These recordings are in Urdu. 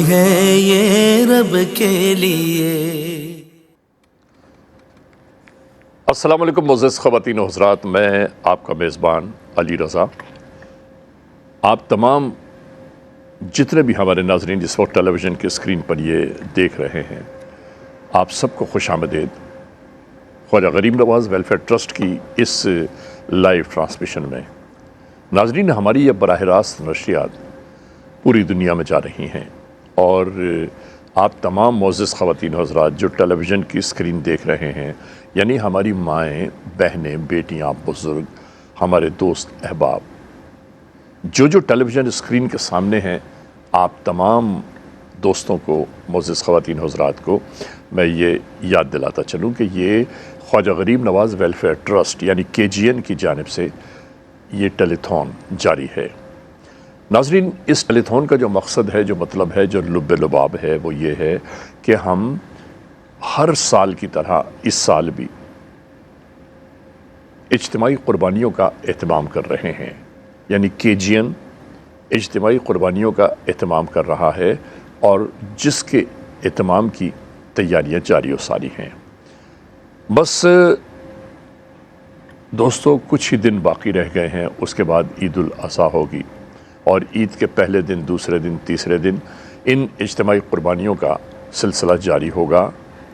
ہے یہ رب کے لیے۔ السلام علیکم معزز خواتین و حضرات، میں آپ کا میزبان علی رضا۔ آپ تمام جتنے بھی ہمارے ناظرین اس وقت ٹیلی ویژن کے اسکرین پر یہ دیکھ رہے ہیں، آپ سب کو خوش آمدید خواجہ غریب نواز ویلفیئر ٹرسٹ کی اس لائیو ٹرانسمیشن میں۔ ناظرین، ہماری یہ براہ راست نشریات پوری دنیا میں جا رہی ہیں، اور آپ تمام معزز خواتین و حضرات جو ٹیلی ویژن کی اسکرین دیکھ رہے ہیں، یعنی ہماری مائیں، بہنیں، بیٹیاں، بزرگ، ہمارے دوست احباب، جو ٹیلی ویژن اسکرین کے سامنے ہیں، آپ تمام دوستوں کو، معزز خواتین و حضرات کو میں یہ یاد دلاتا چلوں کہ یہ خواجہ غریب نواز ویلفیئر ٹرسٹ یعنی KGN کی جانب سے یہ ٹیلی تھون جاری ہے۔ ناظرین، اس ٹیلی تھون کا جو مقصد ہے، جو مطلب ہے، جو لب لباب ہے، وہ یہ ہے کہ ہم ہر سال کی طرح اس سال بھی اجتماعی قربانیوں کا اہتمام کر رہے ہیں، یعنی KGN اجتماعی قربانیوں کا اہتمام کر رہا ہے، اور جس کے اہتمام کی تیاریاں جاری و ساری ہیں۔ بس دوستو، کچھ ہی دن باقی رہ گئے ہیں، اس کے بعد عید الاضحیٰ ہوگی، اور عید کے پہلے دن، دوسرے دن، تیسرے دن ان اجتماعی قربانیوں کا سلسلہ جاری ہوگا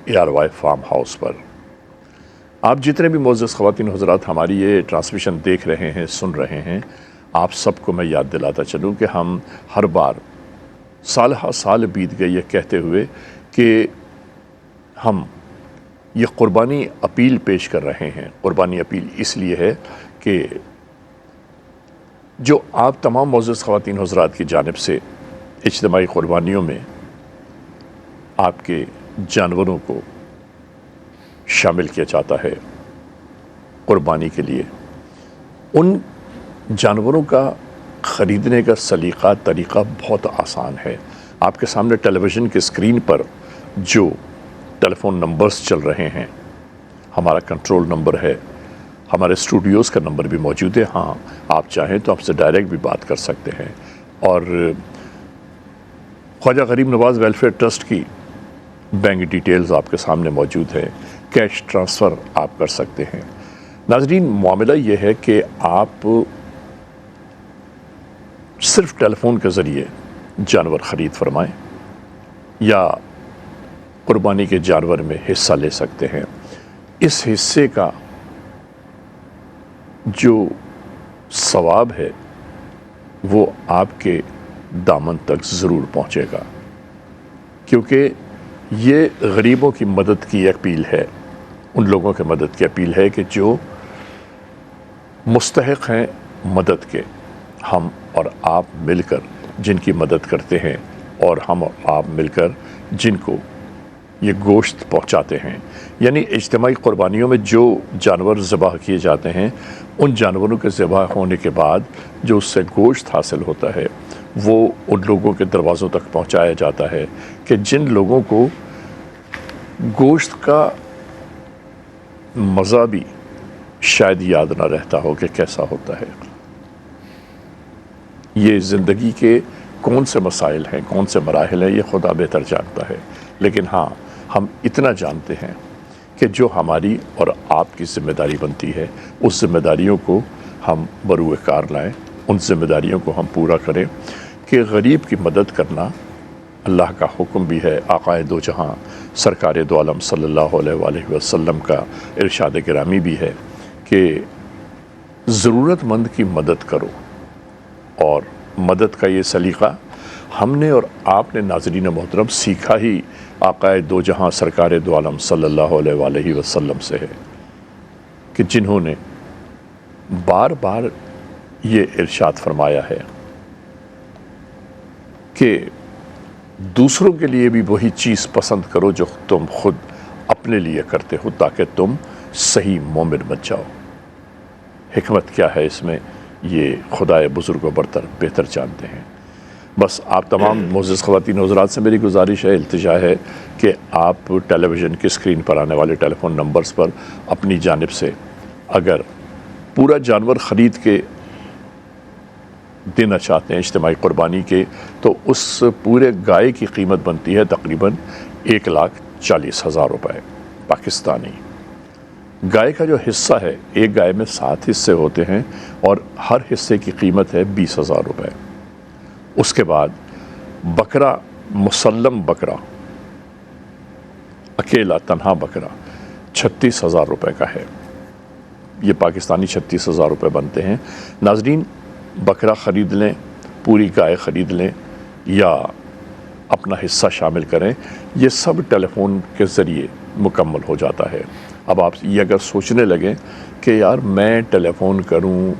ARY فارم ہاؤس پر۔ آپ جتنے بھی معزز خواتین حضرات ہماری یہ ٹرانسمیشن دیکھ رہے ہیں، سن رہے ہیں، آپ سب کو میں یاد دلاتا چلوں کہ ہم ہر بار سال ہا سال بیت گئے یہ کہتے ہوئے کہ ہم یہ قربانی اپیل پیش کر رہے ہیں۔ قربانی اپیل اس لیے ہے کہ جو آپ تمام معزز خواتین حضرات کی جانب سے اجتماعی قربانیوں میں آپ کے جانوروں کو شامل کیا جاتا ہے قربانی کے لیے، ان جانوروں کا خریدنے کا سلیقہ، طریقہ بہت آسان ہے۔ آپ کے سامنے ٹیلی ویژن کے اسکرین پر جو ٹیلی فون نمبرز چل رہے ہیں، ہمارا کنٹرول نمبر ہے، ہمارے اسٹوڈیوز کا نمبر بھی موجود ہے۔ ہاں، آپ چاہیں تو ہم سے ڈائریکٹ بھی بات کر سکتے ہیں، اور خواجہ غریب نواز ویلفیئر ٹرسٹ کی بینک ڈیٹیلز آپ کے سامنے موجود ہے، کیش ٹرانسفر آپ کر سکتے ہیں۔ ناظرین، معاملہ یہ ہے کہ آپ صرف ٹیلی فون کے ذریعے جانور خرید فرمائیں یا قربانی کے جانور میں حصہ لے سکتے ہیں۔ اس حصے کا جو ثواب ہے وہ آپ کے دامن تک ضرور پہنچے گا، کیونکہ یہ غریبوں کی مدد کی اپیل ہے، ان لوگوں کی مدد کی اپیل ہے کہ جو مستحق ہیں مدد کے۔ ہم اور آپ مل کر جن کی مدد کرتے ہیں، اور ہم اور آپ مل کر جن کو یہ گوشت پہنچاتے ہیں، یعنی اجتماعی قربانیوں میں جو جانور ذبح کیے جاتے ہیں، ان جانوروں کے ذبح ہونے کے بعد جو اس سے گوشت حاصل ہوتا ہے، وہ ان لوگوں کے دروازوں تک پہنچایا جاتا ہے کہ جن لوگوں کو گوشت کا مزہ بھی شاید یاد نہ رہتا ہو کہ کیسا ہوتا ہے۔ یہ زندگی کے کون سے مسائل ہیں، کون سے مراحل ہیں، یہ خدا بہتر جانتا ہے، لیکن ہاں، ہم اتنا جانتے ہیں کہ جو ہماری اور آپ کی ذمہ داری بنتی ہے، اس ذمہ داریوں کو ہم بروئے کار لائیں، ان ذمہ داریوں کو ہم پورا کریں کہ غریب کی مدد کرنا اللہ کا حکم بھی ہے۔ آقائے دو جہاں سرکار دو عالم صلی اللہ علیہ وآلہ وسلم کا ارشاد گرامی بھی ہے کہ ضرورت مند کی مدد کرو، اور مدد کا یہ سلیقہ ہم نے اور آپ نے ناظرین محترم سیکھا ہی آقائے دو جہاں سرکار دو عالم صلی اللہ علیہ وآلہ وسلم سے ہے، کہ جنہوں نے بار بار یہ ارشاد فرمایا ہے کہ دوسروں کے لیے بھی وہی چیز پسند کرو جو تم خود اپنے لیے کرتے ہو، تاکہ تم صحیح مومن بن جاؤ۔ حکمت کیا ہے اس میں، یہ خدائے بزرگ و برتر بہتر جانتے ہیں۔ بس آپ تمام معزز خواتین و حضرات سے میری گزارش ہے، التجا ہے کہ آپ ٹیلی ویژن کی اسکرین پر آنے والے ٹیلی فون نمبرز پر اپنی جانب سے اگر پورا جانور خرید کے دینا چاہتے ہیں اجتماعی قربانی کے، تو اس پورے گائے کی قیمت بنتی ہے تقریباً 1,40,000 روپے پاکستانی۔ گائے کا جو حصہ ہے، ایک گائے میں 7 حصے ہوتے ہیں اور ہر حصے کی قیمت ہے 20,000 روپے۔ اس کے بعد بکرا، مسلم بکرا، اکیلا تنہا بکرا 36,000 روپے کا ہے۔ یہ پاکستانی 36,000 روپے بنتے ہیں۔ ناظرین، بکرا خرید لیں، پوری گائے خرید لیں یا اپنا حصہ شامل کریں، یہ سب ٹیلی فون کے ذریعے مکمل ہو جاتا ہے۔ اب آپ یہ اگر سوچنے لگیں کہ یار میں ٹیلی فون کروں،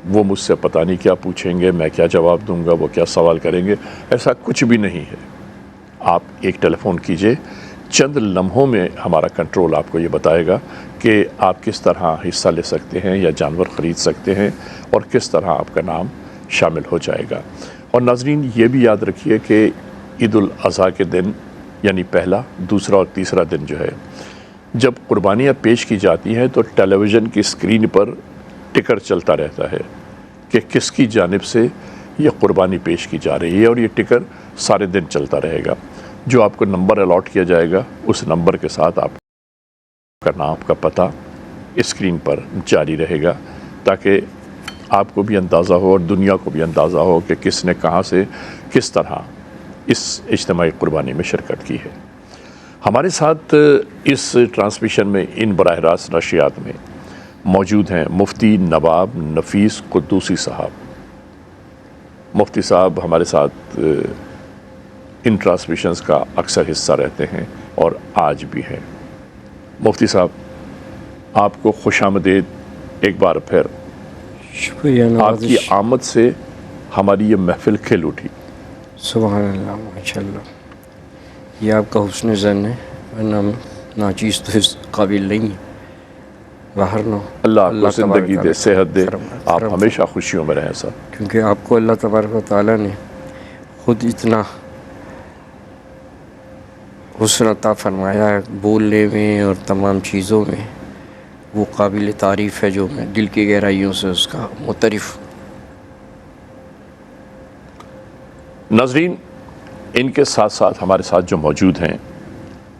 وہ مجھ سے پتہ نہیں کیا پوچھیں گے، میں کیا جواب دوں گا، وہ کیا سوال کریں گے، ایسا کچھ بھی نہیں ہے۔ آپ ایک ٹیلی فون کیجئے، چند لمحوں میں ہمارا کنٹرول آپ کو یہ بتائے گا کہ آپ کس طرح حصہ لے سکتے ہیں یا جانور خرید سکتے ہیں اور کس طرح آپ کا نام شامل ہو جائے گا۔ اور ناظرین یہ بھی یاد رکھیے کہ عید الاضحیٰ کے دن، یعنی پہلا، دوسرا اور تیسرا دن جو ہے، جب قربانیاں پیش کی جاتی ہیں تو ٹیلی ویژن کی اسکرین پر ٹکر چلتا رہتا ہے کہ کس کی جانب سے یہ قربانی پیش کی جا رہی ہے، اور یہ ٹکر سارے دن چلتا رہے گا۔ جو آپ کو نمبر الاٹ کیا جائے گا، اس نمبر کے ساتھ آپ کا نام، آپ کا پتہ اسکرین پر جاری رہے گا، تاکہ آپ کو بھی اندازہ ہو اور دنیا کو بھی اندازہ ہو کہ کس نے کہاں سے کس طرح اس اجتماعی قربانی میں شرکت کی ہے۔ ہمارے ساتھ اس ٹرانسمیشن میں ان براہ راست نشریات میں موجود ہیں مفتی نواب نفیس قدوسی صاحب۔ مفتی صاحب ہمارے ساتھ ان ٹرانسمیشنز کا اکثر حصہ رہتے ہیں اور آج بھی ہیں۔ مفتی صاحب، آپ کو خوش آمدید ایک بار پھر۔ شکریہ آپ نوازش۔ کی آمد سے ہماری یہ محفل کھل اٹھی۔ سبحان اللہ، ماشاءاللہ، یہ آپ کا حسن ظن ہے، ورنہ ناچیز تو اس قابل نہیں ہے۔ باہر نو اللہ آپ کو زندگی دے، صحت دے، آپ کرم، ہمیشہ خوشیوں میں رہیں سر۔ کیونکہ آپ کو اللہ تبارک و تعالیٰ نے خود اتنا حسن عطا فرمایا ہے بولنے میں اور تمام چیزوں میں، وہ قابل تعریف ہے، جو میں دل کی گہرائیوں سے اس کا معترف ہوں۔ ناظرین، ان کے ساتھ ساتھ ہمارے ساتھ جو موجود ہیں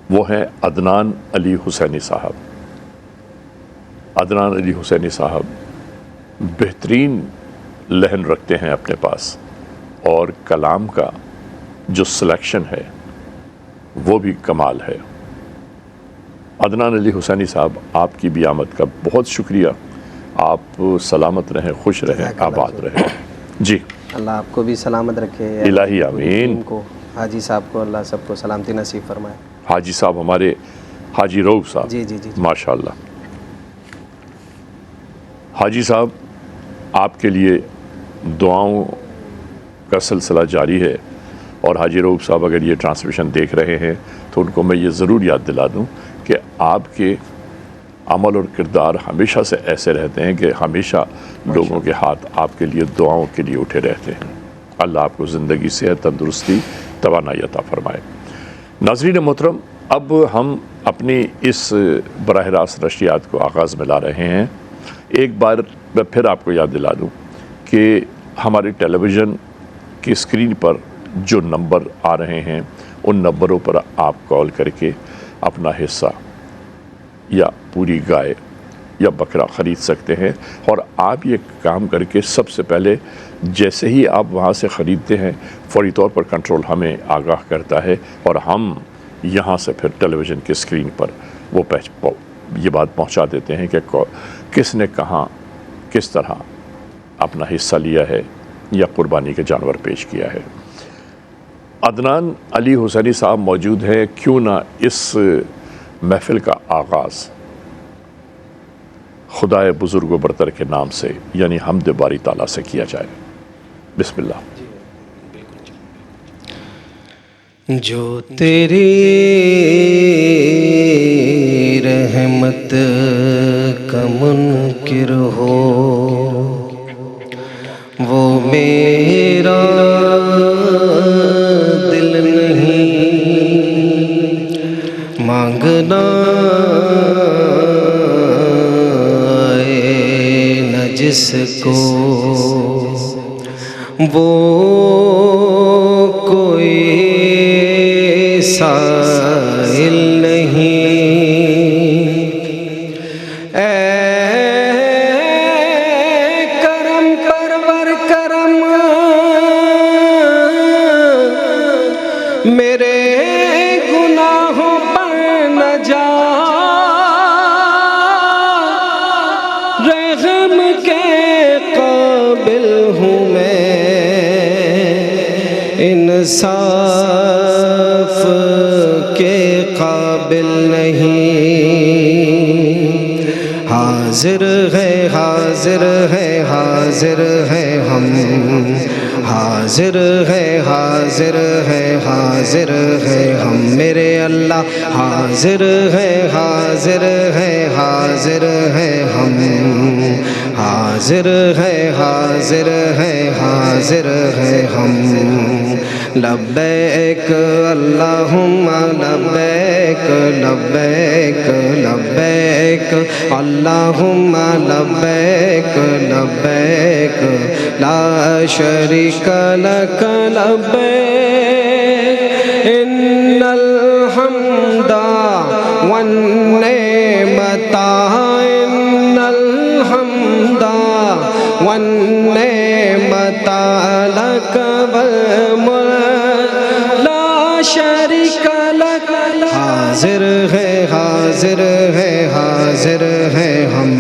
وہ ہیں عدنان علی حسینی صاحب۔ عدنان علی حسینی صاحب بہترین لہن رکھتے ہیں اپنے پاس، اور کلام کا جو سلیکشن ہے وہ بھی کمال ہے۔ عدنان علی حسینی صاحب، آپ کی بھی آمد کا بہت شکریہ۔ آپ سلامت رہیں، خوش رہیں، آباد رہیں۔ جی، اللہ آپ کو بھی سلامت رکھے، الہی پوری آمین۔ ٹیم کو، حاجی صاحب کو اللہ سب کو سلامتی نصیب فرمائے۔ حاجی صاحب ہمارے حاجی روب صاحب، جی جی جی جی۔ ماشاءاللہ۔ حاجی صاحب، آپ کے لیے دعاؤں کا سلسلہ جاری ہے، اور حاجی روب صاحب اگر یہ ٹرانسمیشن دیکھ رہے ہیں تو ان کو میں یہ ضرور یاد دلا دوں کہ آپ کے عمل اور کردار ہمیشہ سے ایسے رہتے ہیں کہ ہمیشہ لوگوں کے ہاتھ آپ کے لیے دعاؤں کے لیے اٹھے رہتے ہیں۔ اللہ آپ کو زندگی، صحت، تندرستی، توانائی عطا فرمائے۔ ناظرین محترم، اب ہم اپنی اس براہ راست نشریات کو آغاز میں لا رہے ہیں۔ ایک بار میں پھر آپ کو یاد دلا دوں کہ ہماری ٹیلی ویژن کی اسکرین پر جو نمبر آ رہے ہیں، ان نمبروں پر آپ کال کر کے اپنا حصہ یا پوری گائے یا بکرا خرید سکتے ہیں۔ اور آپ یہ کام کر کے سب سے پہلے جیسے ہی آپ وہاں سے خریدتے ہیں، فوری طور پر کنٹرول ہمیں آگاہ کرتا ہے، اور ہم یہاں سے پھر ٹیلی ویژن کی اسکرین پر وہ یہ بات پہنچا دیتے ہیں کہ کس نے کہاں کس طرح اپنا حصہ لیا ہے یا قربانی کے جانور پیش کیا ہے۔ عدنان علی حسینی صاحب موجود ہیں، کیوں نہ اس محفل کا آغاز خدائے بزرگ و برتر کے نام سے، یعنی حمد باری تعالیٰ سے کیا جائے۔ بسم اللہ۔ جو تیری رحمت کا منکر ہو، وہ میرا دل نہیں مانگنا نہ جس کو وہ کوئی سائل نہیں، اے کرم پرور کرم میرے گناہوں پر نہ جا، رحم کے قابل ہوں میں، انصاف کے قابل نہیں، حاضر ہے حاضر ہے حاضر ہے ہم، حاضر ہے حاضر ہے حاضر ہے ہم، میرے اللہ حاضر ہے حاضر ہے حاضر ہے ہم، حاضر ہے حاضر ہے حاضر ہے ہم، لبیک اللہم لبیک لبیک لبیک اللہم لبیک لبیک لا شریک لک لبیک، ان الحمد والنعمت ان الحمد والنعمت لک والملک لا شریک لک، حاضر ہے حاضر ہے حاضر ہے ہم،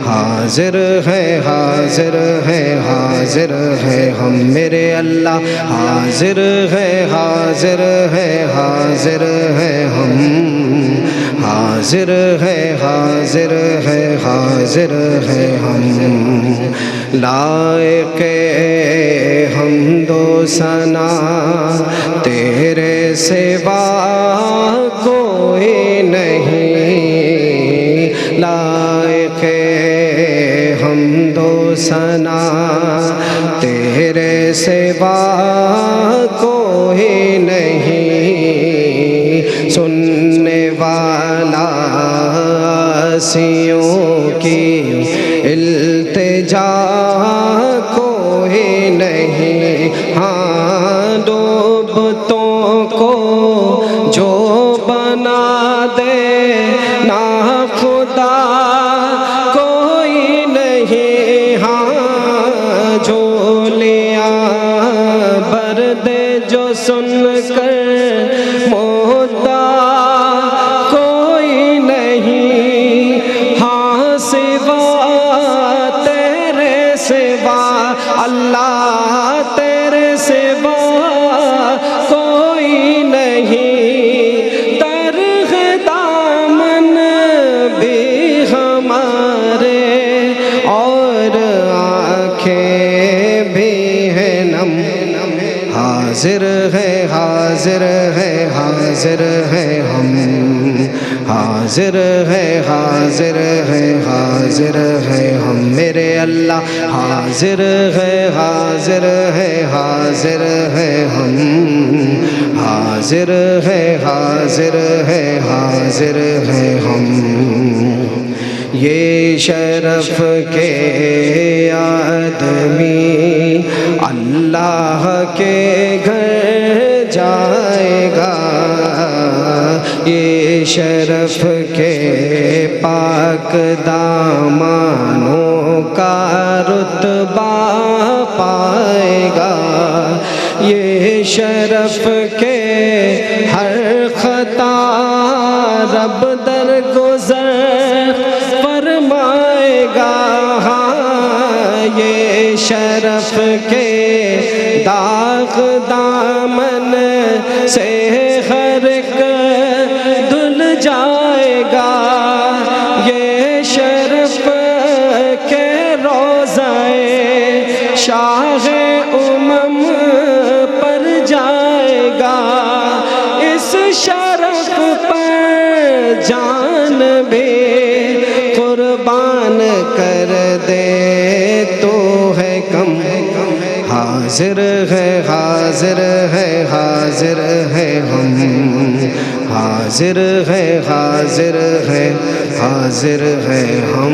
حاضر ہے حاضر ہے حاضر ہے ہم، میرے اللہ حاضر ہے حاضر ہے حاضر ہے ہم، حاضر ہے حاضر ہے حاضر ہے ہم، لائق حمد و ثنا تیرے سوا کوئی نہیں، لائق حمد و ثنا تیرے سوا کوئی نہیں، سننے والا آسیوں کی التجا کوئی نہیں، ہاں ڈوبتوں کو جو بنا دے نا خدا کوئی نہیں، ہاں جھولیاں بھر دے جو سن کر مودا کوئی نہیں، ہاں سوا تیرے سوا اللہ تیرے سوا کوئی نہیں، ترغ دامن بھی ہمارے اور آنکھیں بھی ہیں نم، حاضر ہے حاضر ہے حاضر ہے ہم، حاضر ہے حاضر ہے حاضر ہے ہم، میرے اللہ حاضر ہے حاضر ہے حاضر ہے ہم، حاضر ہے حاضر ہے حاضر ہے ہم، یہ شرف کے آدمی اللہ کے گھر جائے گا، یہ شرف کے پاک دامانوں کا رتبہ پائے گا، یہ شرف کے ہر خطا رب درگزر فرمائے گا، یہ شرف کے داغ دامن سے ہر ایک دھل جائے گا، یہ شرف کے روضہ شاہ امم پر جائے گا، اس شرف پر جان بھی قربان کر دے تو ہے کم، حاضر ہے حاضر ہے حاضر ہے ہم، حاضر ہے حاضر ہے حاضر ہے ہم۔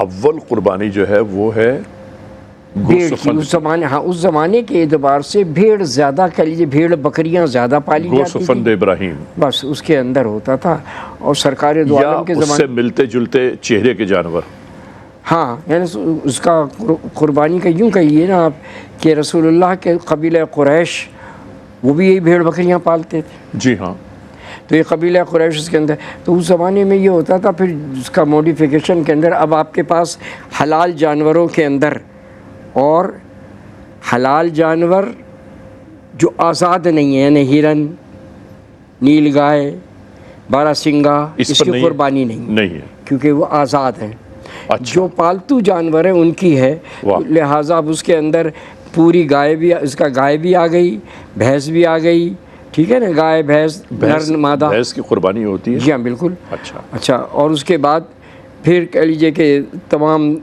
اول قربانی جو ہے وہ ہے بھیڑ کی. اس زمانے اس زمانے کے اعتبار سے بھیڑ زیادہ کہہ لیجیے، بھیڑ بکریاں زیادہ پالی گوشت جاتی فند تھیں، ابراہیم، بس اس کے اندر ہوتا تھا. اور سرکار دو یا عالم کے اس سے زمانے، ملتے جلتے چہرے کے جانور. ہاں یعنی اس کا قربانی کا یوں کہیے نا آپ کہ رسول اللہ کے قبیلہ قریش وہ بھی یہی بھیڑ بکریاں پالتے تھے. جی ہاں. تو یہ قبیلہ قریش اس کے اندر، تو اس زمانے میں یہ ہوتا تھا. پھر اس کا موڈیفیکیشن کے اندر اب آپ کے پاس حلال جانوروں کے اندر، اور حلال جانور جو آزاد نہیں ہیں، یعنی ہرن، نیل گائے، بارہ سنگا، اس پر کی نہیں، قربانی نہیں ہے. کیونکہ وہ آزاد ہیں. اچھا. جو پالتو جانور ہیں ان کی ہے. واہ. لہٰذا اب اس کے اندر پوری گائے بھی، اس کا گائے بھی آ گئی، بھینس بھی آ گئی، ٹھیک ہے نا، گائے بھینس نر مادہ. بھینس کی قربانی ہوتی ہے؟ جی ہاں بالکل. اچھا. اور اس کے بعد پھر کہہ لیجیے کہ تمام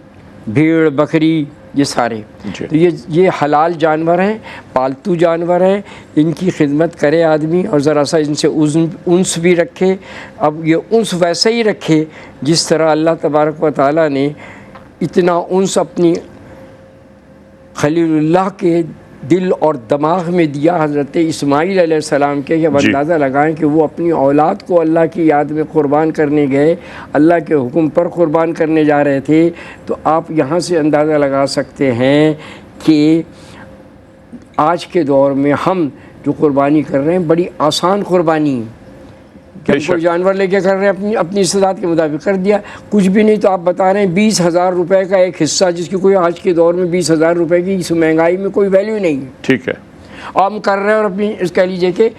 بھیڑ بکری یہ سارے، جی. تو یہ حلال جانور ہیں، پالتو جانور ہیں. ان کی خدمت کرے آدمی اور ذرا سا ان سے انس بھی رکھے. اب یہ انس ویسے ہی رکھے جس طرح اللہ تبارک و تعالیٰ نے اتنا انس اپنی خلیل اللہ کے دل اور دماغ میں دیا حضرت اسماعیل علیہ السلام کے، کہ اندازہ لگائیں کہ وہ اپنی اولاد کو اللہ کی یاد میں قربان کرنے گئے، اللہ کے حکم پر قربان کرنے جا رہے تھے. تو آپ یہاں سے اندازہ لگا سکتے ہیں کہ آج کے دور میں ہم جو قربانی کر رہے ہیں بڑی آسان قربانی، کہ ہم کوئی جانور لے کے کر رہے ہیں اپنی استطاعت کے مطابق کر دیا، کچھ بھی نہیں. تو آپ بتا رہے ہیں 20,000 روپے کا ایک حصہ، جس کی کوئی آج کے دور میں 20,000 روپے کی اس مہنگائی میں کوئی ویلیو نہیں ہے. ٹھیک ہے. اور ہم کر رہے ہیں اور اپنی کہہ لیجیے کہ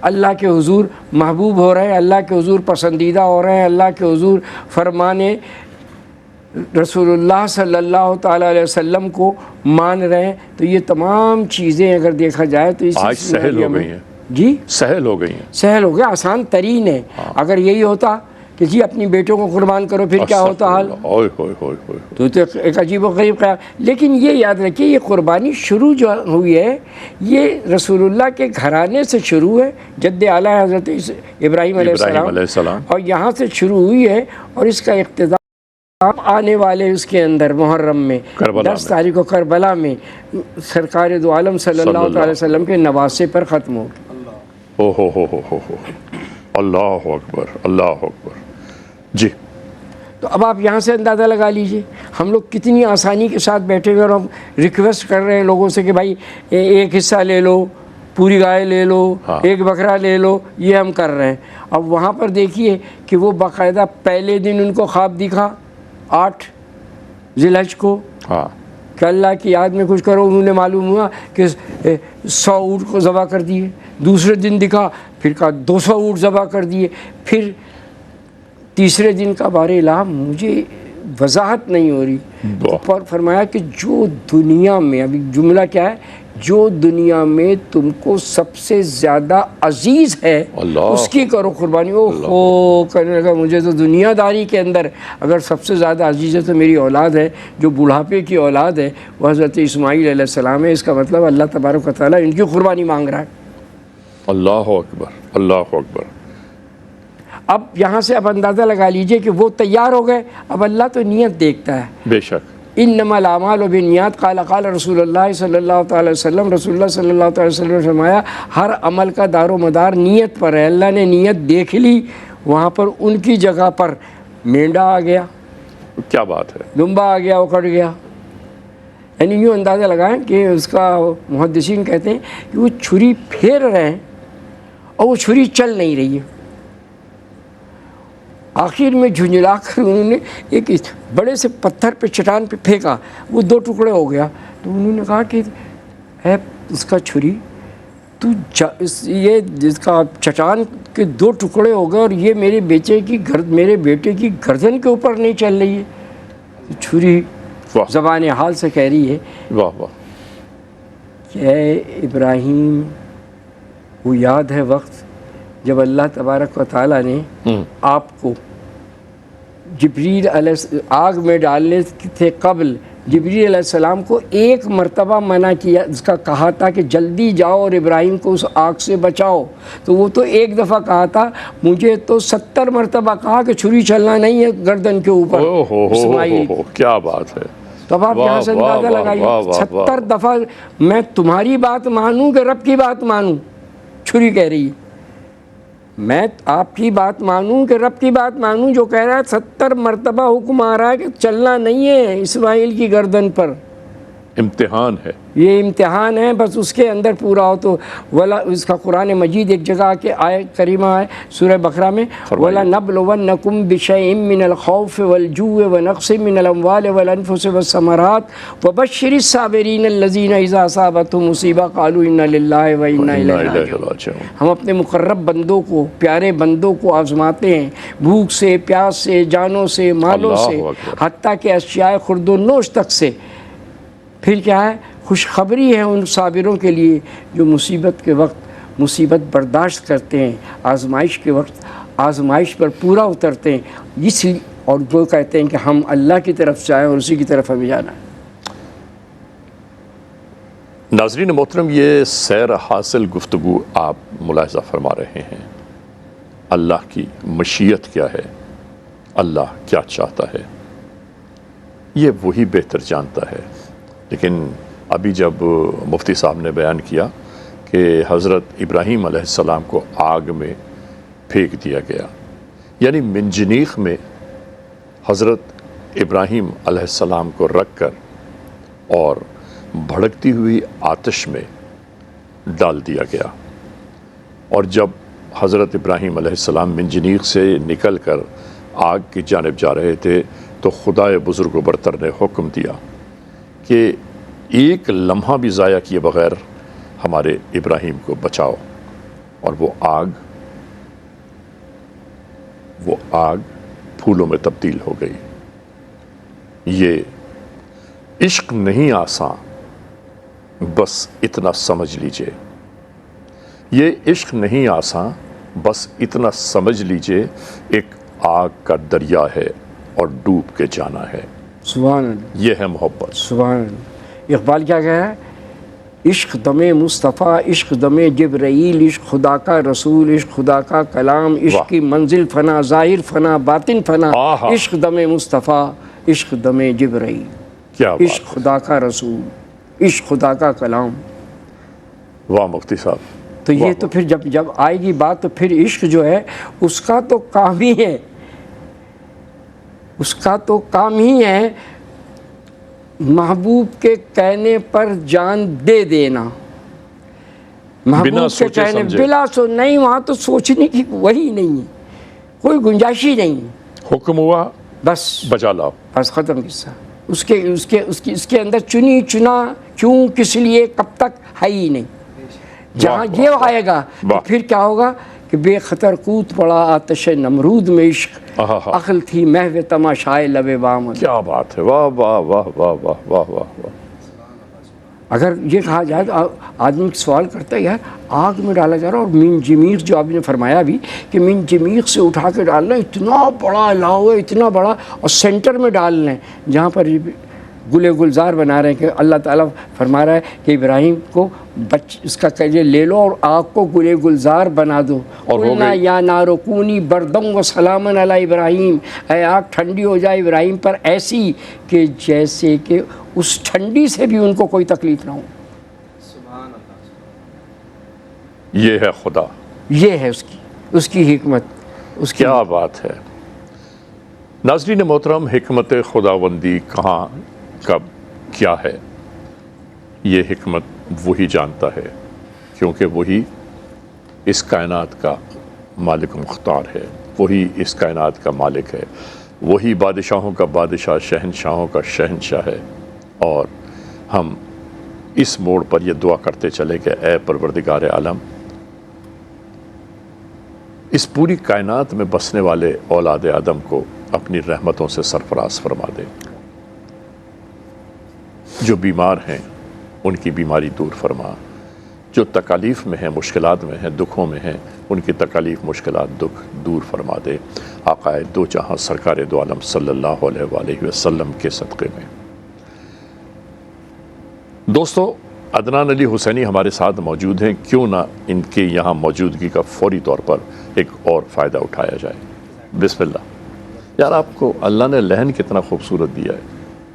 اللہ کے حضور محبوب ہو رہے ہیں، اللہ کے حضور پسندیدہ ہو رہے ہیں، اللہ کے حضور فرمانے رسول اللہ صلی اللہ تعالیٰ علیہ وسلم کو مان رہے ہیں. تو یہ تمام چیزیں اگر دیکھا جائے تو آج سہل ہو گئی ہیں. جی سہل ہو گئی ہیں. سہل ہو گیا، آسان ترین ہے. اگر یہی ہوتا کہ جی اپنی بیٹوں کو قربان کرو، پھر کیا ہوتا حال؟ تو ایک عجیب و غریب خیال. لیکن یہ یاد رکھیے یہ قربانی شروع جو ہوئی ہے یہ رسول اللہ کے گھرانے سے شروع ہے، جد اعلیٰ حضرت ابراہیم علیہ السلام، اور یہاں سے شروع ہوئی ہے. اور اس کا اقتدار آنے والے اس کے اندر محرم میں 10 تاریخ کو کربلا میں سرکار دو عالم صلی اللہ علیہ وسلم کے نواسے پر ختم ہوگی. اللہ اکبر، اللہ اکبر. جی. تو اب آپ یہاں سے اندازہ لگا لیجئے ہم لوگ کتنی آسانی کے ساتھ بیٹھے ہوئے، اور ہم ریکویسٹ کر رہے ہیں لوگوں سے کہ بھائی ایک حصہ لے لو، پوری گائے لے لو، ایک بکرا لے لو. یہ ہم کر رہے ہیں. اب وہاں پر دیکھیے کہ وہ باقاعدہ پہلے دن ان کو خواب دکھا 8 ذی الحج کو کہ اللہ کی یاد میں کچھ کرو. انہوں نے معلوم ہوا کہ 100 اونٹ کو ذبح کر دیے. دوسرے دن دکھا، پھر کہا 200 اونٹ ذبح کر دیے. پھر تیسرے دن کا بار الہ مجھے وضاحت نہیں ہو رہی، پر فرمایا کہ جو دنیا میں، ابھی جملہ کیا ہے، جو دنیا میں تم کو سب سے زیادہ عزیز ہے اس کی کرو قربانی. کہنے لگا مجھے تو دنیا داری کے اندر اگر سب سے زیادہ عزیز ہے تو میری اولاد ہے، جو بڑھاپے کی اولاد ہے وہ حضرت اسماعیل علیہ السلام ہے. اس کا مطلب اللہ تبارک و تعالیٰ ان کی قربانی مانگ رہا ہے. اللہ اکبر، اللہ اکبر. اب یہاں سے اب اندازہ لگا لیجئے کہ وہ تیار ہو گئے. اب اللہ تو نیت دیکھتا ہے. بے شک. انما الاعمال بالنیات قال رسول اللہ صلی اللہ تعالی وسلم. رسول اللہ صلی اللہ تعالی وسلم نے فرمایا ہر عمل کا دار و مدار نیت پر ہے. اللہ نے نیت دیکھ لی، وہاں پر ان کی جگہ پر مینڈا آ گیا. کیا بات ہے. دمبا آ گیا، اکڑ گیا. یعنی یوں اندازہ لگائیں کہ اس کا محدثین کہتے ہیں کہ وہ چھری پھیر رہے ہیں اور وہ چھری چل نہیں رہی ہے. آخر میں جھنجھلا کر انہوں نے ایک بڑے سے پتھر پہ، چٹان پہ پھینکا، وہ 2 ٹکڑے ہو گیا. تو انہوں نے کہا کہ اے اس کا چھری، تو یہ جس کا چٹان کے 2 ٹکڑے ہو گئے اور یہ میرے بیٹے کی گردن کے اوپر نہیں چل رہی ہے. چھری زبان حال سے کہہ رہی ہے واہ واہ کہ اے ابراہیم، وہ یاد ہے وقت جب اللہ تبارک و تعالیٰ نے آپ کو جبریل علیہ آگ میں ڈالنے سے قبل جبریل علیہ السلام کو ایک مرتبہ منع کیا، اس کا کہا تھا کہ جلدی جاؤ اور ابراہیم کو اس آگ سے بچاؤ، تو وہ تو ایک دفعہ کہا تھا، مجھے تو 70 مرتبہ کہا کہ چھری چلنا نہیں ہے گردن کے اوپر اسماعیل۔ کیا بات ہے! تو اب آپ یہاں سے اندازہ لگائیے 70 دفعہ میں تمہاری بات مانوں کہ رب کی بات مانوں، چھری کہہ رہی ہے، میں آپ کی بات مانوں کہ رب کی بات مانوں جو کہہ رہا ہے 70 مرتبہ حکم آ رہا ہے کہ چلنا نہیں ہے اسماعیل کی گردن پر۔ امتحان ہے، یہ امتحان ہے، بس اس کے اندر پورا ہو تو اس کا قرآن مجید ایک جگہ کے آیت کریمہ ہے سورہ بقرہ میں، وَلَنَبْلُوَنَّكُمْ بِشَيْءٍ مِّنَ الْخَوْفِ وَالْجُوعِ وَنَقْصٍ مِّنَ الْأَمْوَالِ وَالْأَنفُسِ وَالثَّمَرَاتِ وَبَشِّرِ الصَّابِرِينَ الَّذِينَ إِذَا أَصَابَتْهُمْ مُصِیبَۃٌ قَالُوا إِنَّا لِلَّهِ وَإِنَّا إِلَیْهِ راجعون۔ ہم اپنے مقرب بندوں کو، پیارے بندوں کو آزماتے ہیں، بھوک سے، پیاس سے، جانوں سے، مالوں سے، حتیٰ کہ اشیاء خورد و نوش تک سے۔ پھر کیا ہے؟ خوشخبری ہے ان صابروں کے لیے جو مصیبت کے وقت مصیبت برداشت کرتے ہیں، آزمائش کے وقت آزمائش پر پورا اترتے ہیں، اس لیے اور وہ کہتے ہیں کہ ہم اللہ کی طرف سے آئے اور اسی کی طرف ہمیں جانا ہے۔ ناظرین محترم، یہ سیر حاصل گفتگو آپ ملاحظہ فرما رہے ہیں، اللہ کی مشیت کیا ہے، اللہ کیا چاہتا ہے، یہ وہی بہتر جانتا ہے۔ لیکن ابھی جب مفتی صاحب نے بیان کیا کہ حضرت ابراہیم علیہ السلام کو آگ میں پھینک دیا گیا، یعنی منجنیق میں حضرت ابراہیم علیہ السلام کو رکھ کر اور بھڑکتی ہوئی آتش میں ڈال دیا گیا، اور جب حضرت ابراہیم علیہ السلام منجنیق سے نکل کر آگ کی جانب جا رہے تھے تو خدائے بزرگ و برتر نے حکم دیا کہ ایک لمحہ بھی ضائع کیے بغیر ہمارے ابراہیم کو بچاؤ، اور وہ آگ پھولوں میں تبدیل ہو گئی۔ یہ عشق نہیں آسان، بس اتنا سمجھ لیجئے، یہ عشق نہیں آسان، بس اتنا سمجھ لیجئے، ایک آگ کا دریا ہے اور ڈوب کے جانا ہے۔ سبحان اللہ، یہ ہے محبت۔ سبحان اللہ۔ اقبال کیا کہہ رہا ہے؟ عشق دم مصطفیٰ، عشق دم جبرائیل، عشق خدا کا رسول، عشق خدا کا کلام، عشق کی منزل فنا، ظاہر فنا، باطن فنا، عشق دم مصطفیٰ، عشق دم جبرائیل، کیا عشق خدا کا رسول، عشق خدا کا کلام۔ واہ مفتی صاحب! تو یہ تو پھر جب آئے گی بات تو پھر عشق جو ہے اس کا تو کام ہی ہے، اس کا تو کام ہی ہے محبوب کے کہنے پر جان دے دینا، محبوب کے کہنے بلا نہیں، وہاں تو سوچنے کی وہی نہیں ہے، کوئی گنجائش ہی نہیں، حکم ہوا بس بچا لاؤ، بس ختم قصہ۔ اس کے اندر چنی چنا کیوں، کس لیے، کب تک ہے ہی نہیں۔ جہاں یہ آئے گا تو پھر کیا ہوگا کہ بے خطر کود پڑا آتش نمرود میں عشق، عقل تھی محو تماشائے لب بام۔ کیا بات ہے! واہ واہ واہ واہ واہ واہ واہ واہ! اگر یہ کہا جائے تو آدمی سوال کرتا ہے یار آگ میں ڈالا جا رہا، اور من جمیق جو آپ نے فرمایا بھی کہ من جمیق سے اٹھا کے ڈالنا، اتنا بڑا لاؤ ہے، اتنا بڑا، اور سینٹر میں ڈالنا ہے جہاں پر گلے گلزار بنا رہے ہیں کہ اللہ تعالیٰ فرما رہا ہے کہ ابراہیم کو اس کا کہیے لے لو اور آگ کو گلے گلزار بنا دو، قلنا یا نار کونی بردم و سلاما علی ابراہیم، اے آگ ٹھنڈی ہو جائے ابراہیم پر ایسی کہ جیسے کہ اس ٹھنڈی سے بھی ان کو کوئی تکلیف نہ ہو۔ یہ ہے خدا، یہ ہے اس کی حکمت، اس کی کیا بات ہے! ناظرین محترم، حکمت خداوندی کہاں، کب، کیا ہے، یہ حکمت وہی جانتا ہے، کیونکہ وہی اس کائنات کا مالک و مختار ہے، وہی اس کائنات کا مالک ہے، وہی بادشاہوں کا بادشاہ، شہنشاہوں کا شہنشاہ ہے۔ اور ہم اس موڑ پر یہ دعا کرتے چلے کہ اے پروردگار عالم، اس پوری کائنات میں بسنے والے اولاد آدم کو اپنی رحمتوں سے سرفراز فرما دے، جو بیمار ہیں ان کی بیماری دور فرما، جو تکالیف میں ہیں، مشکلات میں ہیں، دکھوں میں ہیں، ان کی تکالیف، مشکلات، دکھ دور فرما دے، آقائے دو جہاں سرکار دو عالم صلی اللہ علیہ وآلہ وسلم کے صدقے میں۔ دوستو، عدنان علی حسینی ہمارے ساتھ موجود ہیں، کیوں نہ ان کے یہاں موجودگی کا فوری طور پر ایک اور فائدہ اٹھایا جائے۔ بسم اللہ۔ یار، آپ کو اللہ نے لہن کتنا خوبصورت دیا ہے،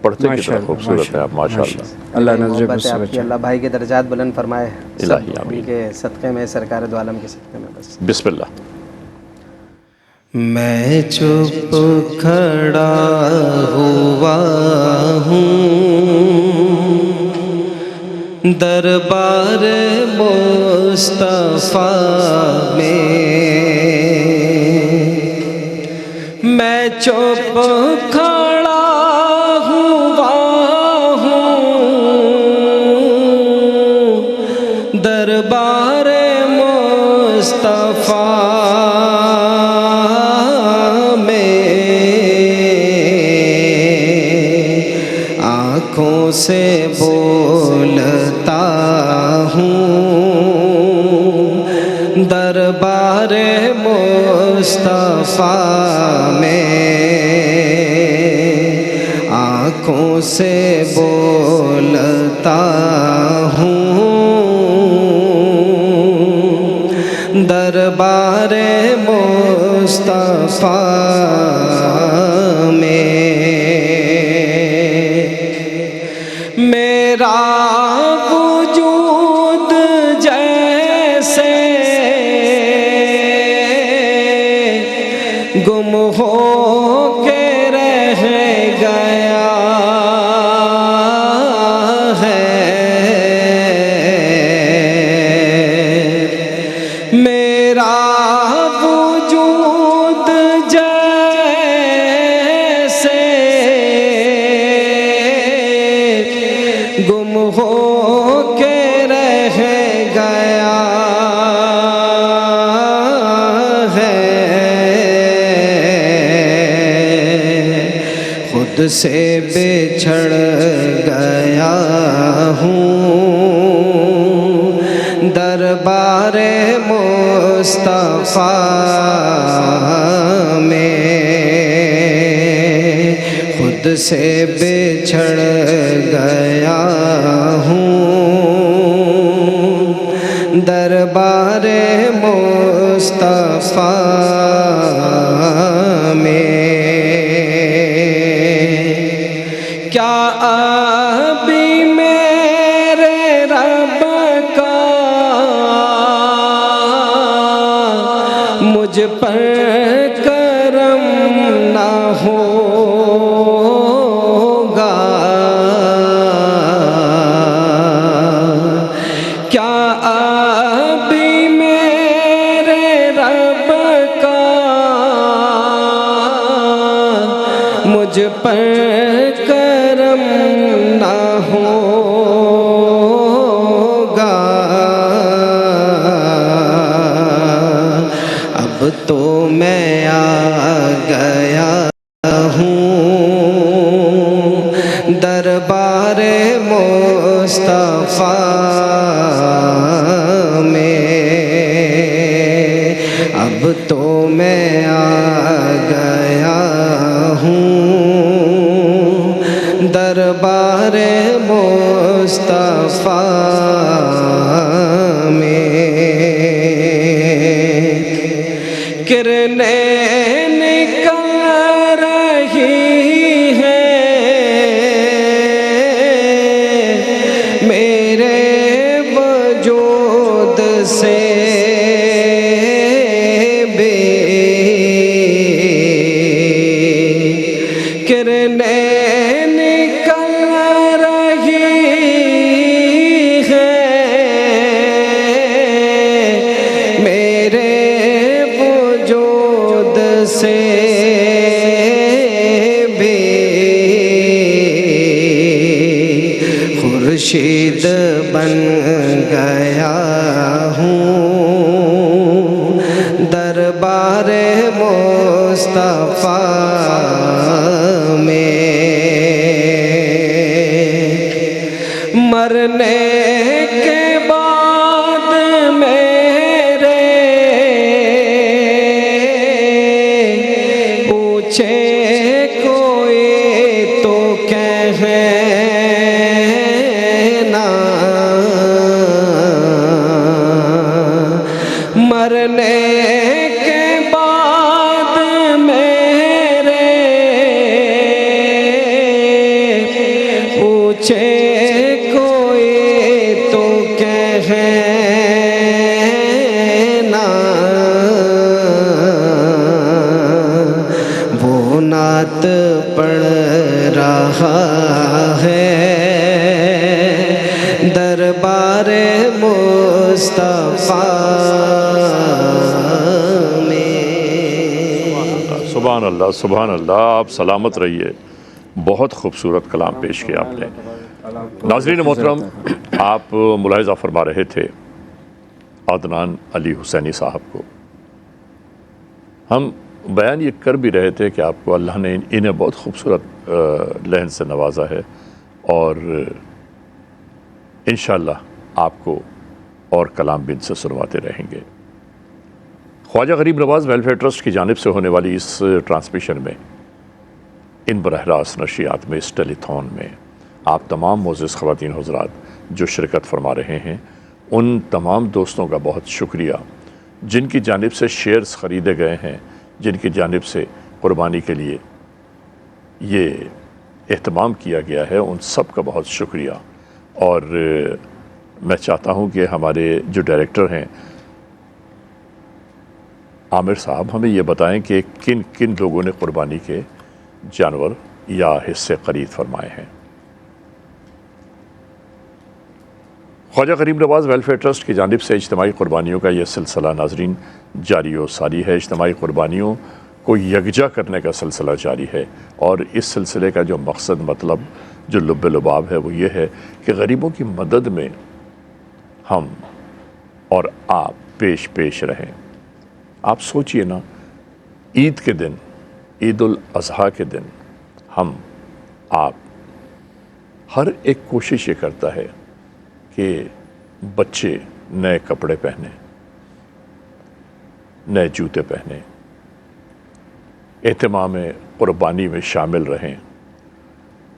پڑھتے کتنا خوبصورت ہے آپ، ماشاءاللہ۔ اللہ نظر محبت ہے آپ کی، اللہ بھائی کے درجات بلند فرمائے، الہی آمین۔ ان کے صدقے میں، سرکار دو عالم کے صدقے میں بس۔ بسم اللہ۔ میں چپ کھڑا ہوا ہوں دربار مصطفیٰ میں چپ کھڑا ہوا ہوں دربار مصطفیٰ سے بولتا ہوں دربار مصطفیٰ میں، آنکھوں سے بولتا ہوں دربار مصطفیٰ میں۔ میرا وجود جیسے گم ہو کے رہ گیا ہے، میرا وجود جیسے گم ہو کے رہ گیا ہے، خود سے بچھڑ گیا ہوں دربار مصطفیٰ میں، خود سے بچھڑ گیا ہوں دربار مصطفیٰ میں۔ کیا ابھی میرے رب کا مجھ پر کرم نہ ہوگا؟ کیا ابھی میرے رب کا مجھ پر کرم نہ ہوگا؟ اب تو میں آ گیا ہوں دربار مصطفیٰ میں، اب تو میں آ گیا ہوں دربار مصطفیٰ میں۔ کرنیں نکل رہی ہیں میرے وجود سے بے، کرنیں نکل رہی ہیں میرے وجود سے بے، خورشید بن گیا ہوں دربار مصطفیٰ میں، مرنے کے بعد میرے پوچھے کوئی تو کہنا مرنے کے بعد میرے پوچھے کوئی تو کہنا وہ نعت پڑھ رہا ہے دربار مصطفیٰ میں۔ سبحان اللہ سبحان اللہ، آپ سلامت رہیے، بہت خوبصورت کلام پیش کیا آپ نے۔ ناظرین محترم، آپ ملاحظہ فرما رہے تھے عدنان علی حسینی صاحب کو، ہم بیان یہ کر بھی رہے تھے کہ آپ کو اللہ نے انہیں بہت خوبصورت لہن سے نوازا ہے، اور انشاءاللہ آپ کو اور کلام بھی ان سے سنواتے رہیں گے۔ خواجہ غریب نواز ویلفیئر ٹرسٹ کی جانب سے ہونے والی اس ٹرانسمیشن میں، ان براہ راست نشریات میں، اس ٹیلی تھون میں آپ تمام معزز خواتین حضرات جو شرکت فرما رہے ہیں، ان تمام دوستوں کا بہت شکریہ جن کی جانب سے شیئرز خریدے گئے ہیں، جن کی جانب سے قربانی کے لیے یہ اہتمام کیا گیا ہے، ان سب کا بہت شکریہ۔ اور میں چاہتا ہوں کہ ہمارے جو ڈائریکٹر ہیں عامر صاحب ہمیں یہ بتائیں کہ کن کن لوگوں نے قربانی کے جانور یا حصے خرید فرمائے ہیں۔ خواجہ غریب نواز ویلفیئر ٹرسٹ کی جانب سے اجتماعی قربانیوں کا یہ سلسلہ ناظرین جاری و ساری ہے۔ اجتماعی قربانیوں کو یکجا کرنے کا سلسلہ جاری ہے، اور اس سلسلے کا جو مقصد، مطلب، جو لب لباب ہے وہ یہ ہے کہ غریبوں کی مدد میں ہم اور آپ پیش رہیں۔ آپ سوچئے نا، عید کے دن، عید الاضحیٰ کے دن، ہم آپ ہر ایک کوشش یہ کرتا ہے کہ بچے نئے کپڑے پہنیں، نئے جوتے پہنیں، اہتمام قربانی میں شامل رہیں،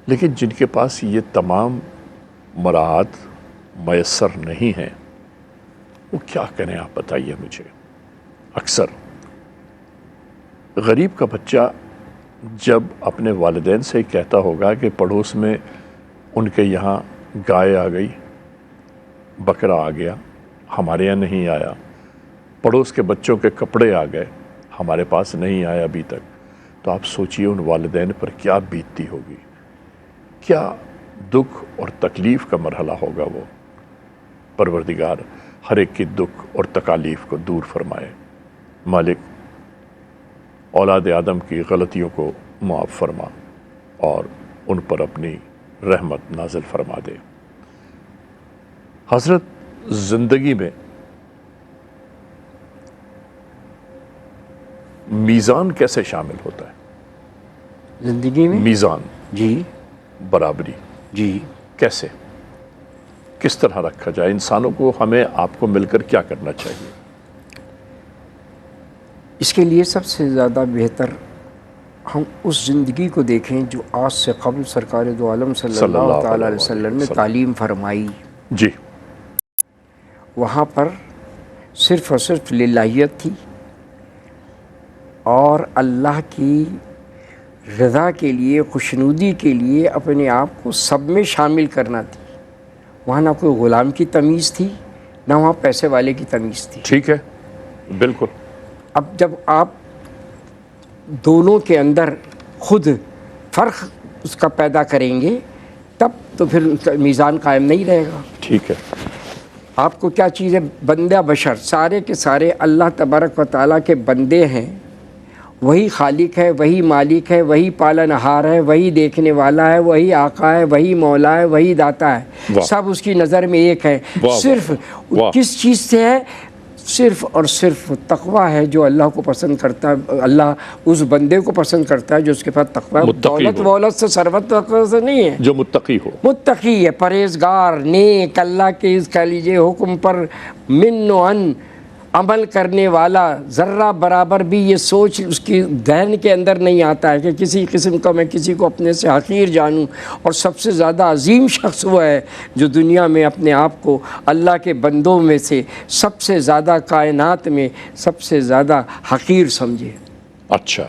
لیکن جن کے پاس یہ تمام مراعات میسر نہیں ہیں وہ کیا کریں؟ آپ بتائیے مجھے۔ اکثر غریب کا بچہ جب اپنے والدین سے کہتا ہوگا کہ پڑوس میں ان کے یہاں گائے آ گئی، بکرا آ گیا، ہمارے یہاں نہیں آیا، پڑوس کے بچوں کے کپڑے آ گئے، ہمارے پاس نہیں آیا ابھی تک، تو آپ سوچئے ان والدین پر کیا بیتتی ہوگی، کیا دکھ اور تکلیف کا مرحلہ ہوگا وہ۔ پروردگار ہر ایک کی دکھ اور تکالیف کو دور فرمائے۔ مالک اولاد آدم کی غلطیوں کو معاف فرما اور ان پر اپنی رحمت نازل فرما دے۔ حضرت، زندگی میں میزان کیسے شامل ہوتا ہے؟ زندگی میں میزان، جی برابری، جی کیسے، کس طرح رکھا جائے؟ انسانوں کو، ہمیں آپ کو مل کر کیا کرنا چاہیے؟ اس کے لیے سب سے زیادہ بہتر ہم اس زندگی کو دیکھیں جو آج سے قبل سرکار دو عالم صلی اللہ تعالیٰ علیہ وسلم نے تعلیم فرمائی۔ جی، وہاں پر صرف اور صرف للہیت تھی، اور اللہ کی رضا کے لیے، خوشنودی کے لیے اپنے آپ کو سب میں شامل کرنا تھی۔ وہاں نہ کوئی غلام کی تمیز تھی، نہ وہاں پیسے والے کی تمیز تھی۔ ٹھیک ہے، بالکل۔ اب جب آپ دونوں کے اندر خود فرق اس کا پیدا کریں گے تب تو پھر میزان قائم نہیں رہے گا۔ ٹھیک ہے، آپ کو کیا چیز ہے؟ بندہ بشر سارے کے سارے اللہ تبارک و تعالیٰ کے بندے ہیں، وہی خالق ہے، وہی مالک ہے، وہی پالنہار ہے، وہی دیکھنے والا ہے، وہی آقا ہے، وہی مولا ہے، وہی داتا ہے، سب اس کی نظر میں ایک ہے۔ صرف کس چیز سے ہے؟ صرف اور صرف تقویٰ ہے جو اللہ کو پسند کرتا ہے۔ اللہ اس بندے کو پسند کرتا ہے جو اس کے پاس تقویٰ ہے، دولت وولت سے، ثروت سے نہیں ہے، جو متقی ہو، متقی ہے، پرہیزگار، نیک، اللہ کے اس کہہ لیجیے حکم پر من و ان عمل کرنے والا ذرہ برابر بھی یہ سوچ اس کی ذہن کے اندر نہیں آتا ہے کہ کسی قسم کا میں کسی کو اپنے سے حقیر جانوں، اور سب سے زیادہ عظیم شخص وہ ہے جو دنیا میں اپنے آپ کو اللہ کے بندوں میں سے سب سے زیادہ، کائنات میں سب سے زیادہ حقیر سمجھے۔ اچھا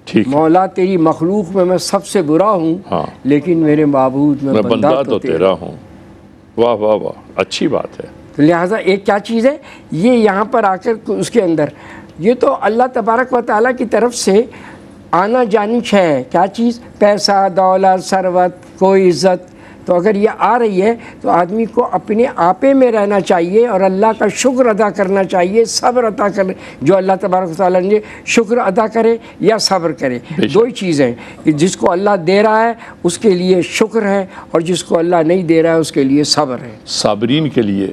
ٹھیک ہے، مولا تیری مخلوق میں سب سے برا ہوں، ہاں، لیکن میرے معبود میں بندہ تو تیرا ہوں۔ واہ واہ واہ، اچھی بات ہے۔ لہٰذا ایک کیا چیز ہے یہ یہاں پر آ کر اس کے اندر، یہ تو اللہ تبارک و تعالیٰ کی طرف سے آنا جانی ہے، کیا چیز؟ پیسہ، دولت، ثروت، کوئی عزت۔ تو اگر یہ آ رہی ہے تو آدمی کو اپنے آپے میں رہنا چاہیے اور اللہ کا شکر ادا کرنا چاہیے، صبر ادا کرے، جو اللہ تبارک و تعالیٰ نے شکر ادا کرے یا صبر کرے، دو ہی چیزیں کہ جس کو اللہ دے رہا ہے اس کے لیے شکر ہے، اور جس کو اللہ نہیں دے رہا ہے اس کے لیے صبر ہے۔ صابرین کے لیے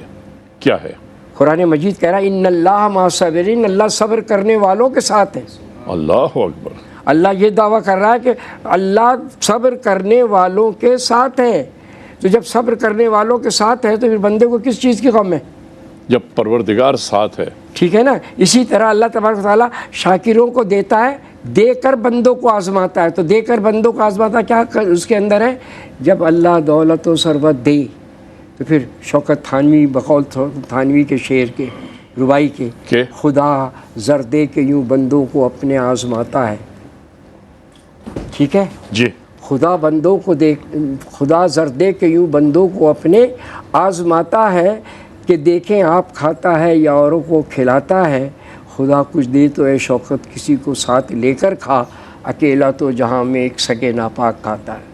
کیا ہے؟ قرآن مجید کہہ رہا ہے ان اللہ مع الصابرین، اللہ صبر کرنے والوں کے ساتھ ہے۔ اللہ اکبر۔ اللہ یہ دعویٰ کر رہا ہے کہ اللہ صبر کرنے والوں کے ساتھ ہے۔ تو جب صبر کرنے والوں کے ساتھ ہے تو پھر بندے کو کس چیز کی غم ہے؟ جب پروردگار ساتھ ہے۔ ٹھیک ہے نا؟ اسی طرح اللہ تبارک و تعالیٰ شاکروں کو دیتا ہے، دے کر بندوں کو آزماتا ہے۔ تو دے کر بندوں کو آزماتا کیا اس کے اندر ہے؟ جب اللہ دولت و ثروت دے تو پھر شوکت تھانوی بقول تھانوی کے شعر کے ربائی کے کہ خدا زر دے کے یوں بندوں کو اپنے آزماتا ہے۔ ٹھیک ہے؟ جی، خدا بندوں کو خدا زر دے کے یوں بندوں کو اپنے آزماتا ہے کہ دیکھیں آپ کھاتا ہے یا اوروں کو کھلاتا ہے، خدا کچھ دے تو اے شوکت کسی کو ساتھ لے کر کھا، اکیلا تو جہاں میں ایک سگے ناپاک کھاتا ہے۔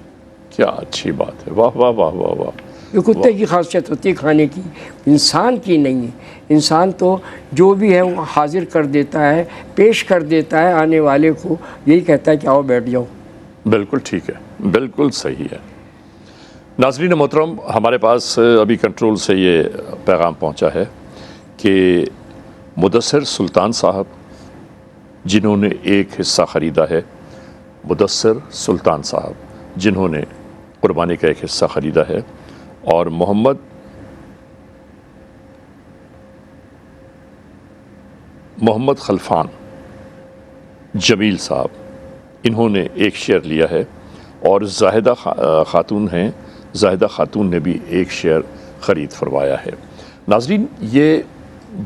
کیا اچھی بات ہے، واہ واہ واہ واہ واہ۔ یہ کتے کی خاصیت ہوتی ہے کھانے کی، انسان کی نہیں ہے۔ انسان تو جو بھی ہے وہ حاضر کر دیتا ہے، پیش کر دیتا ہے آنے والے کو، یہی کہتا ہے کہ آؤ بیٹھ جاؤ۔ بالکل ٹھیک ہے، بالکل صحیح ہے۔ ناظرین محترم، ہمارے پاس ابھی کنٹرول سے یہ پیغام پہنچا ہے کہ مدثر سلطان صاحب جنہوں نے ایک حصہ خریدا ہے، مدثر سلطان صاحب جنہوں نے قربانی کا ایک حصہ خریدا ہے، اور محمد خلفان جمیل صاحب انہوں نے ایک شیئر لیا ہے، اور زاہدہ خاتون ہیں، زاہدہ خاتون نے بھی ایک شیئر خرید فرمایا ہے۔ ناظرین، یہ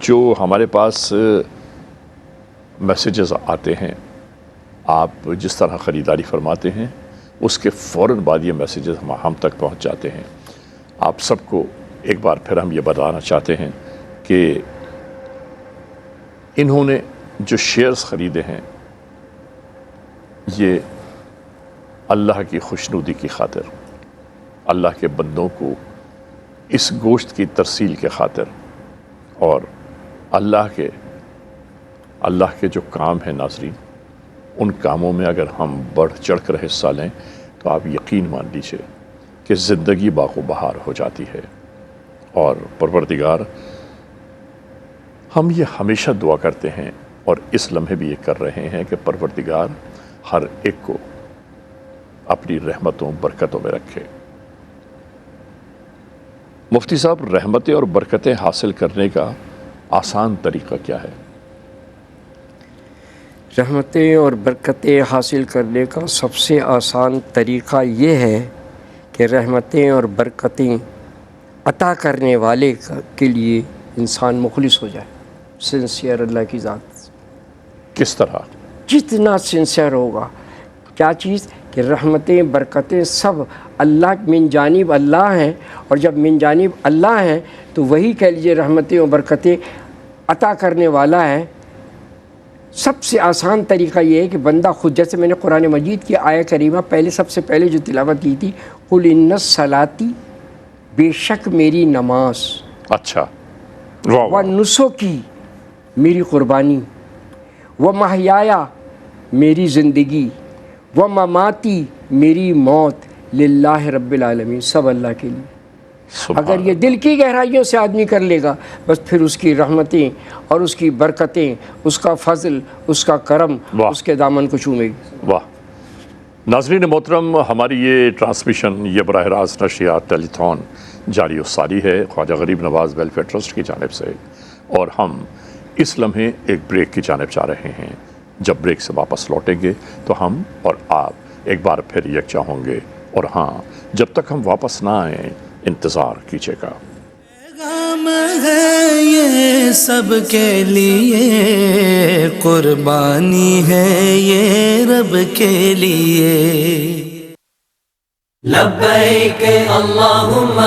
جو ہمارے پاس میسیجز آتے ہیں، آپ جس طرح خریداری فرماتے ہیں اس کے فوراً بعد یہ میسیجز ہم تک پہنچ جاتے ہیں۔ آپ سب کو ایک بار پھر ہم یہ بتانا چاہتے ہیں کہ انہوں نے جو شیئرز خریدے ہیں یہ اللہ کی خوشنودی کی خاطر، اللہ کے بندوں کو اس گوشت کی ترسیل کے خاطر، اور اللہ کے جو کام ہیں ناظرین، ان کاموں میں اگر ہم بڑھ چڑھ کر حصہ لیں تو آپ یقین مان لیجیے کہ زندگی باغ و بہار ہو جاتی ہے۔ اور پروردگار، ہم یہ ہمیشہ دعا کرتے ہیں اور اس لمحے بھی یہ کر رہے ہیں کہ پروردگار ہر ایک کو اپنی رحمتوں برکتوں میں رکھے۔ مفتی صاحب، رحمتیں اور برکتیں حاصل کرنے کا آسان طریقہ کیا ہے؟ رحمتیں اور برکتیں حاصل کرنے کا سب سے آسان طریقہ یہ ہے کہ رحمتیں اور برکتیں عطا کرنے والے کے لیے انسان مخلص ہو جائے، سنسیئر اللہ کی ذات۔ کس طرح؟ جتنا سنسیئر ہوگا، کیا چیز کہ رحمتیں برکتیں سب اللہ من جانب اللہ ہیں، اور جب من جانب اللہ ہیں تو وہی کہہ لیجیے رحمتیں اور برکتیں عطا کرنے والا ہے۔ سب سے آسان طریقہ یہ ہے کہ بندہ خود، جیسے میں نے قرآن مجید کی آیہ کریمہ سب سے پہلے جو تلاوت کی تھی، قُلْ إِنَّ الصَّلَاةِ، بے شک میری نماز، اچھا، واہ واہ، وَنُسُكِي، میری قربانی، وَمَحْيَايَ، میری زندگی، وَمَمَاتِي، میری موت، للہ رب العالمین، سب اللہ کے لیے۔ سبحان اگر یہ دل کی گہرائیوں سے آدمی کر لے گا، بس پھر اس کی رحمتیں اور اس کی برکتیں، اس کا فضل، اس کا کرم واہ، اس کے دامن کو چومے گی۔ واہ۔ ناظرین محترم، ہماری یہ ٹرانسمیشن، یہ براہ راست نشریات ٹیلی تھون جاری و ساری ہے خواجہ غریب نواز ویلفیئر ٹرسٹ کی جانب سے، اور ہم اس لمحے ایک بریک کی جانب جا رہے ہیں. جب بریک سے واپس لوٹیں گے تو ہم اور آپ ایک بار پھر یکجا ہوں گے. اور ہاں، جب تک ہم واپس نہ آئیں انتظار کیجیے گا. پیغام ہے یہ سب کے لیے، قربانی ہے یہ رب کے لیے. لبیک اللہم